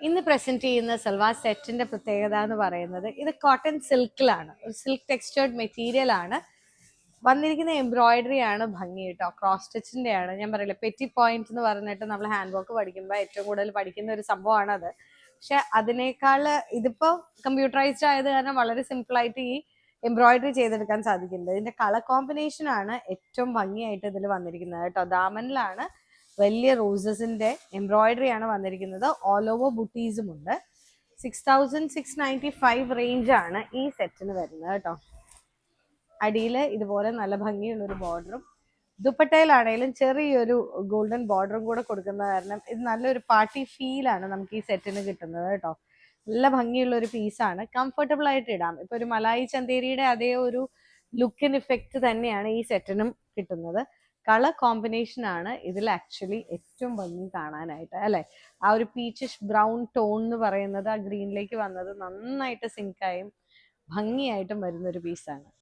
ഇന്ന് പ്രസന്റ് ചെയ്യുന്ന സൽവാർ സെറ്റിന്റെ പ്രത്യേകത എന്ന് പറയുന്നത് ഇത് കോട്ടൺ സിൽക്കിലാണ്. ഒരു സിൽക്ക് ടെക്സ്ചേർഡ് മെറ്റീരിയൽ ആണ്. വന്നിരിക്കുന്ന എംബ്രോയിഡറി ആണ് ഭംഗി കേട്ടോ. ക്രോസ് സ്റ്റിച്ചിന്റെ ആണ്. ഞാൻ പറയില്ല, പെറ്റി പോയിന്റ് എന്ന് പറഞ്ഞിട്ട് നമ്മൾ ഹാൻഡ് വർക്ക് പഠിക്കുമ്പോൾ ഏറ്റവും കൂടുതൽ പഠിക്കുന്ന ഒരു സംഭവമാണ് അത്. പക്ഷെ അതിനേക്കാൾ ഇതിപ്പോ കമ്പ്യൂട്ടറൈസ്ഡ് ആയത് കാരണം വളരെ സിമ്പിൾ ആയിട്ട് ഈ എംബ്രോയിഡറി ചെയ്തെടുക്കാൻ സാധിക്കുന്നത്. ഇതിന്റെ കളർ കോമ്പിനേഷൻ ആണ് ഏറ്റവും ഭംഗിയായിട്ട് ഇതിൽ വന്നിരിക്കുന്നത് കേട്ടോ. ദാമനിലാണ് വലിയ റോസസിന്റെ എംബ്രോയിഡറി ആണ് വന്നിരിക്കുന്നത്. ഓൾ ഓവർ ബുട്ടീസും ഉണ്ട്. 6695 റേഞ്ച് ആണ് ഈ സെറ്റിന് വരുന്നത് കേട്ടോ. അടിയിൽ ഇതുപോലെ നല്ല ഭംഗിയുള്ള ഒരു ബോർഡറും ദുപ്പട്ടയിലാണെങ്കിലും ചെറിയൊരു ഗോൾഡൻ ബോർഡറും കൂടെ കൊടുക്കുന്ന കാരണം ഇത് നല്ലൊരു പാർട്ടി ഫീലാണ് നമുക്ക് ഈ സെറ്റിന് കിട്ടുന്നത് കേട്ടോ. നല്ല ഭംഗിയുള്ള ഒരു പീസാണ്. കംഫർട്ടബിൾ ആയിട്ട് ഇടാം. ഇപ്പൊ ഒരു മലായി ചന്തേരിയുടെ അതേ ഒരു ലുക്കിൻ ഇഫക്റ്റ് തന്നെയാണ് ഈ സെറ്റിനും കിട്ടുന്നത്. കളർ കോമ്പിനേഷൻ ആണ് ഇതിൽ ആക്ച്വലി ഏറ്റവും ഭംഗി കാണാനായിട്ട് അല്ലെ. ആ ഒരു പീച്ചിഷ് ബ്രൗൺ ടോൺ എന്ന് പറയുന്നത് ആ ഗ്രീനിലേക്ക് വന്നത് നന്നായിട്ട് സിങ്കായും ഭംഗിയായിട്ടും വരുന്ന ഒരു പീസാണ്.